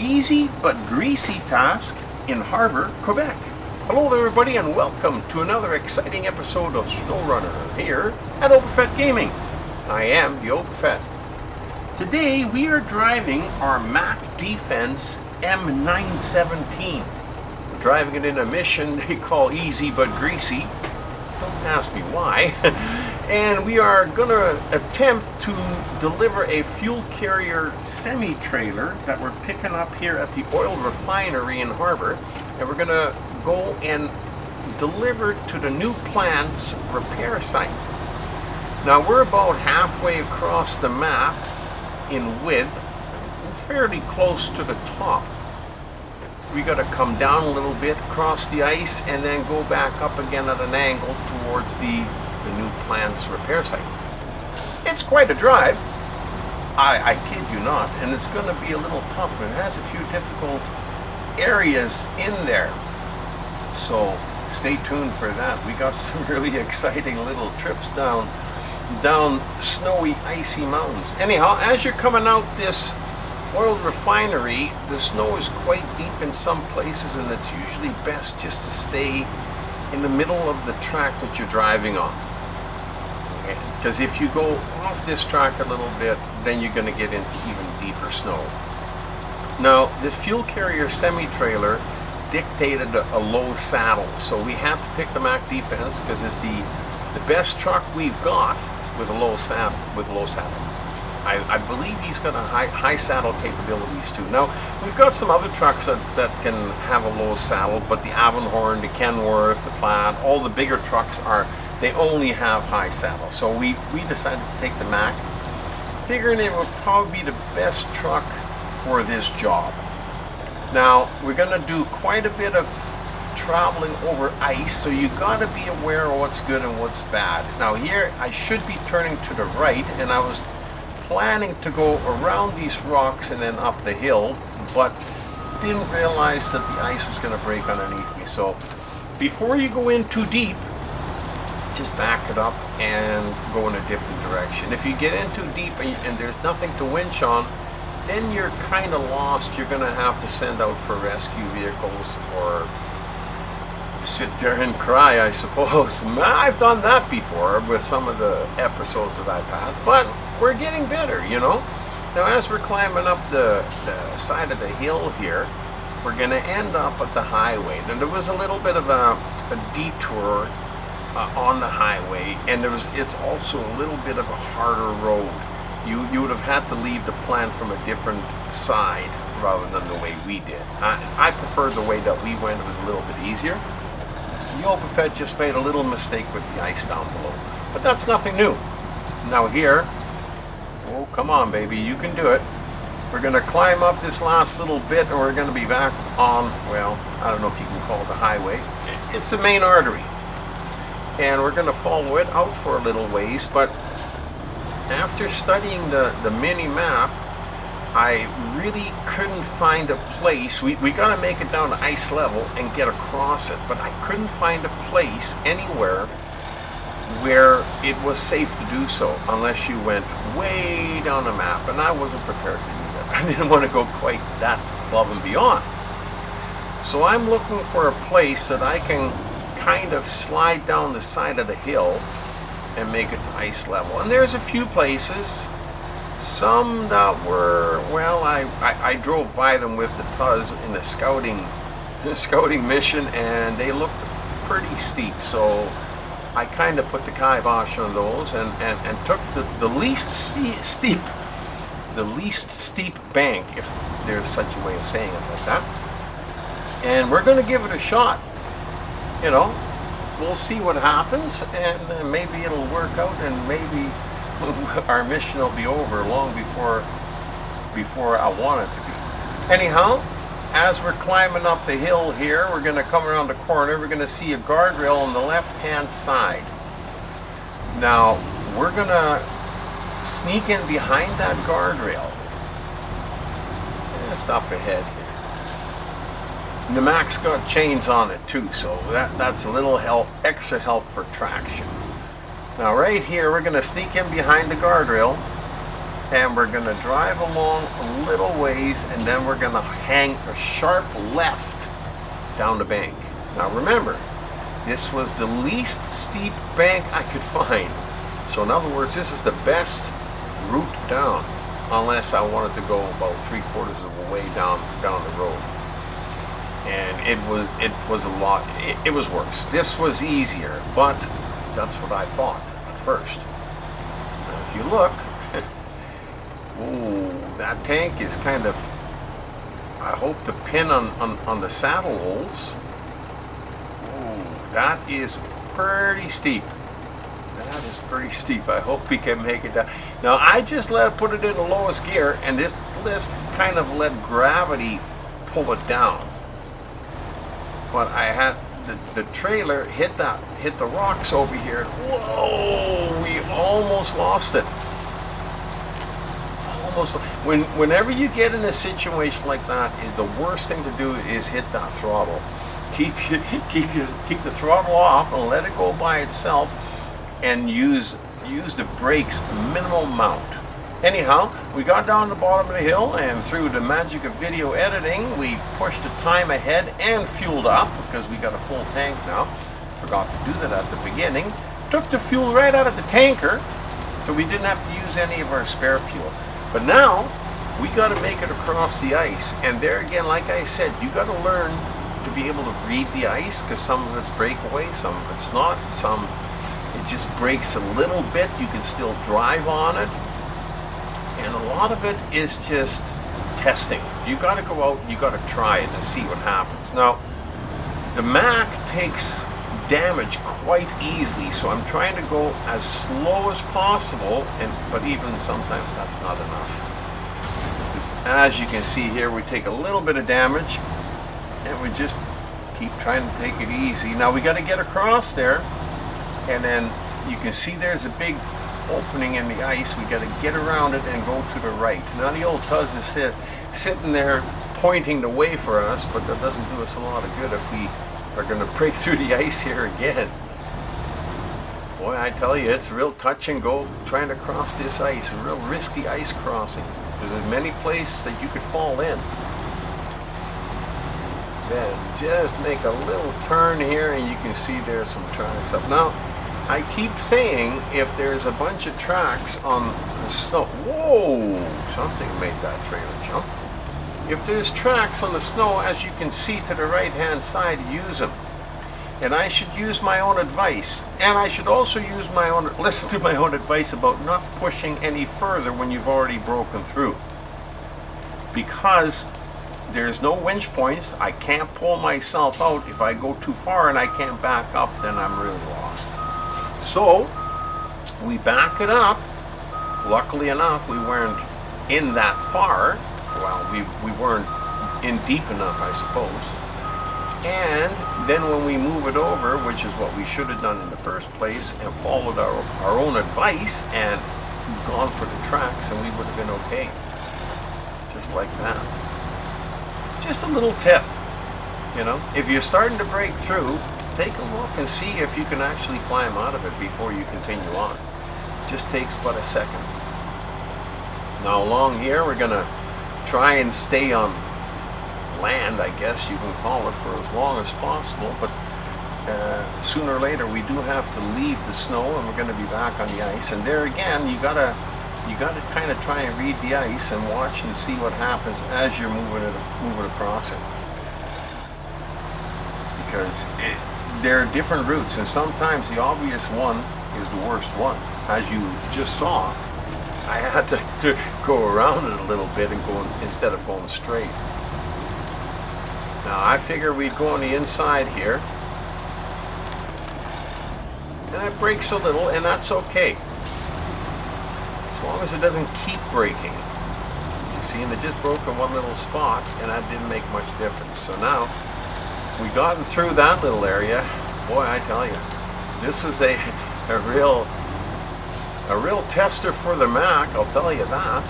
easy but greasy task in Harbor, Quebec. Hello there everybody and welcome to another exciting episode of SnowRunner here at Oberfett Gaming. I am the Oberfett. Today we are driving our Mack Defense M917. We're driving it in a mission they call easy but greasy. Don't ask me why. And we are going to attempt to deliver a fuel carrier semi-trailer that we're picking up here at the Oil Refinery in Harbor. And we're going to go and deliver to the new plant's repair site. Now we're about halfway across the map in width, fairly close to the top. We got to come down a little bit, cross the ice, and then go back up again at an angle towards the new plant's repair site. It's quite a drive, I kid you not, and it's going to be a little tough. It has a few difficult areas in there, so stay tuned for that. We got some really exciting little trips down snowy, icy mountains. Anyhow, as you're coming out this Oil Refinery, the snow is quite deep in some places, and it's usually best just to stay in the middle of the track that you're driving on. Because if you go off this track a little bit, then you're going to get into even deeper snow. Now, this fuel carrier semi-trailer dictated a low saddle, so we had to pick the Mack Defense because it's the best truck we've got with a low saddle. I believe he's got a high saddle capabilities too. Now, we've got some other trucks that can have a low saddle, but the Avonhorn, the Kenworth, the Plaid, all the bigger trucks they only have high saddle. So we decided to take the Mack, figuring it would probably be the best truck for this job. Now, we're going to do quite a bit of traveling over ice, so you got to be aware of what's good and what's bad. Now here, I should be turning to the right, and I was planning to go around these rocks and then up the hill, but didn't realize that the ice was going to break underneath me. So before you go in too deep, just back it up and go in a different direction. If you get in too deep and there's nothing to winch on, then you're kind of lost. You're going to have to send out for rescue vehicles or sit there and cry, I suppose. I've done that before with some of the episodes that I've had, but we're getting better, you know. Now as we're climbing up the side of the hill here, we're going to end up at the highway. Now there was a little bit of a detour on the highway, and it's also a little bit of a harder road. You would have had to leave the plant from a different side rather than the way we did. I preferred the way that we went. It was a little bit easier. The Oberfett just made a little mistake with the ice down below, but that's nothing new. Now here, oh come on baby, you can do it. We're going to climb up this last little bit, and we're going to be back on, well, I don't know if you can call it the highway. It's the main artery, and we're going to follow it out for a little ways. But after studying the mini map, I really couldn't find a place. We got to make it down to ice level and get across it, but I couldn't find a place anywhere where it was safe to do so unless you went way down the map, and I wasn't prepared to do that. I didn't want to go quite that above and beyond. So I'm looking for a place that I can kind of slide down the side of the hill and make it to ice level. And there's a few places, some that were, well, I drove by them with the Tuz in a scouting mission, and they looked pretty steep. So I kind of put the kibosh on those and took the least steep bank, if there's such a way of saying it like that. And we're going to give it a shot. You know, we'll see what happens, and maybe it'll work out, and maybe our mission will be over long before I want it to be. Anyhow, as we're climbing up the hill here, we're going to come around the corner. We're going to see a guardrail on the left-hand side. Now, we're going to sneak in behind that guardrail. It's up ahead here. And the Mack's got chains on it too, so that's a little extra help for traction. Now right here, we're going to sneak in behind the guardrail and we're going to drive along a little ways, and then we're going to hang a sharp left down the bank. Now remember, this was the least steep bank I could find. So in other words, this is the best route down, unless I wanted to go about 3/4 of the way down the road. And it was a lot. It was worse. This was easier, but that's what I thought at first. Now, if you look, ooh, that tank is kind of. I hope the pin on the saddle holds. Ooh, that is pretty steep. That is pretty steep. I hope we can make it down. Now I just put it in the lowest gear, and this kind of let gravity pull it down. But I had the trailer hit the rocks over here. Whoa! We almost lost it. Almost. Whenever you get in a situation like that, the worst thing to do is hit that throttle. Keep the throttle off and let it go by itself, and use the brakes minimal amount. Anyhow, we got down to the bottom of the hill, and through the magic of video editing, we pushed the time ahead and fueled up, because we got a full tank now. Forgot to do that at the beginning. Took the fuel right out of the tanker, so we didn't have to use any of our spare fuel. But now, we got to make it across the ice. And there again, like I said, you got to learn to be able to read the ice, because some of it's breakaway, some of it's not, some it just breaks a little bit. You can still drive on it. And a lot of it is just testing. You got to go out, you got to try it and see what happens. Now, the Mack takes damage quite easily, so I'm trying to go as slow as possible, but even sometimes that's not enough. As you can see here, we take a little bit of damage, and we just keep trying to take it easy. Now we got to get across there, and then you can see there's a big opening in the ice. We got to get around it and go to the right. Now the old Tuz is sitting there pointing the way for us, but that doesn't do us a lot of good if we are going to break through the ice here again. Boy, I tell you, it's real touch and go trying to cross this ice. A real risky ice crossing. There's many places that you could fall in. Then just make a little turn here, and you can see there's some tracks up. Now, I keep saying if there's a bunch of tracks on the snow. Whoa! Something made that trailer jump. If there's tracks on the snow, as you can see to the right hand side, use them. And I should use my own advice. And I should also listen to my own advice about not pushing any further when you've already broken through. Because there's no winch points. I can't pull myself out. If I go too far and I can't back up, then I'm really lost. So we back it up. Luckily enough, we weren't in that far. Well, we weren't in deep enough, I suppose. And then when we move it over, which is what we should have done in the first place, and followed our own advice and gone for the tracks, and we would have been okay. Just like that. Just a little tip, you know. If you're starting to break through, take a look and see if you can actually climb out of it before you continue on. It just takes but a second. Now along here, we're gonna try and stay on land, I guess you can call it, for as long as possible, but sooner or later we do have to leave the snow, and we're going to be back on the ice. And there again, you gotta kind of try and read the ice and watch and see what happens as you're moving across it, because there are different routes, and sometimes the obvious one is the worst one. As you just saw, I had to go around it a little bit and go instead of going straight. Now I figure we'd go on the inside here, and it breaks a little, and that's okay, as long as it doesn't keep breaking. You see, and it just broke in one little spot, and that didn't make much difference. So now we gotten through that little area. Boy, I tell you, this is a real tester for the Mack, I'll tell you that.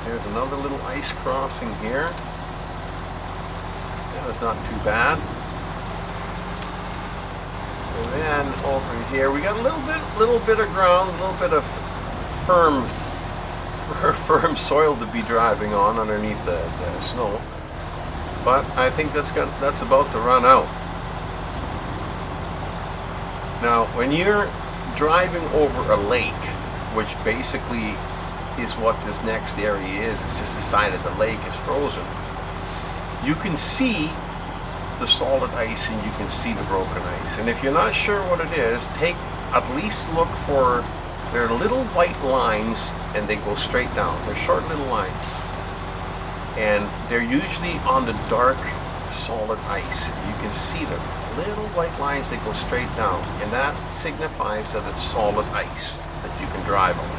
There's another little ice crossing here. That was not too bad. And then over here we got a little bit of ground, a little bit of firm firm soil to be driving on underneath the snow. But I think that's about to run out. Now, when you're driving over a lake, which basically is what this next area is, it's just the side of the lake is frozen. You can see the solid ice and you can see the broken ice. And if you're not sure what it is, at least look for, there are little white lines and they go straight down. They're short little lines. And they're usually on the dark solid ice. You can see them. Little white lines that go straight down. And that signifies that it's solid ice that you can drive on.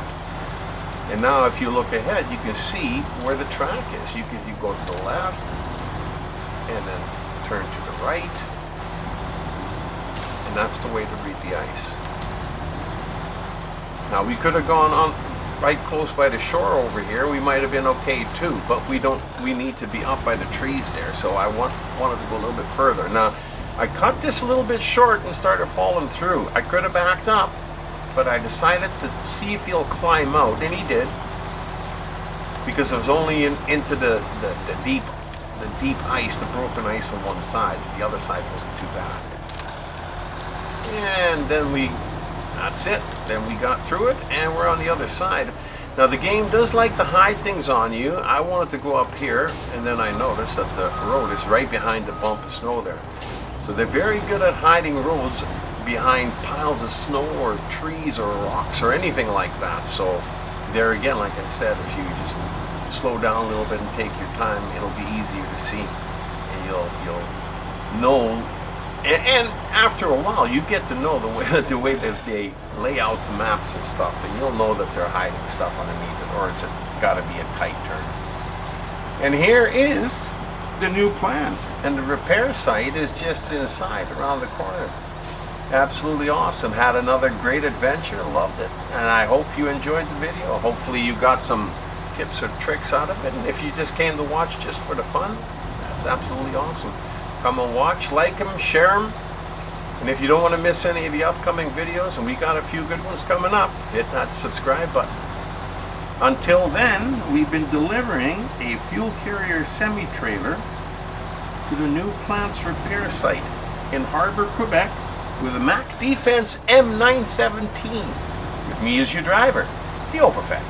And now if you look ahead, you can see where the track is. You go to the left and then turn to the right. And that's the way to read the ice. Now we could have gone on right close by the shore over here. We might have been okay too, but we need to be up by the trees there. So I wanted to go a little bit further. Now I cut this a little bit short and started falling through. I could have backed up, but I decided to see if he'll climb out, and he did, because it was only into the deep ice, the broken ice on one side. The other side wasn't too bad. And then that's it. Then we got through it, and we're on the other side. Now the game does like to hide things on you. I wanted to go up here, and then I noticed that the road is right behind the bump of snow there. So they're very good at hiding roads behind piles of snow or trees or rocks or anything like that. So there again, like I said, if you just slow down a little bit and take your time, it'll be easier to see, and you'll know. And after a while, you get to know the way that they lay out the maps and stuff, and you'll know that they're hiding stuff underneath it, or it's got to be a tight turn. And here is the new plant, and the repair site is just inside, around the corner. Absolutely awesome. Had another great adventure. Loved it. And I hope you enjoyed the video. Hopefully you got some tips or tricks out of it. And if you just came to watch just for the fun, that's absolutely awesome. Come and watch, like them, share them. And if you don't want to miss any of the upcoming videos, and we got a few good ones coming up, hit that subscribe button. Until then, we've been delivering a fuel carrier semi-trailer to the new plant's repair site in Harbor, Quebec, with a Mack Defense M917. With me as your driver, the Opal Fett.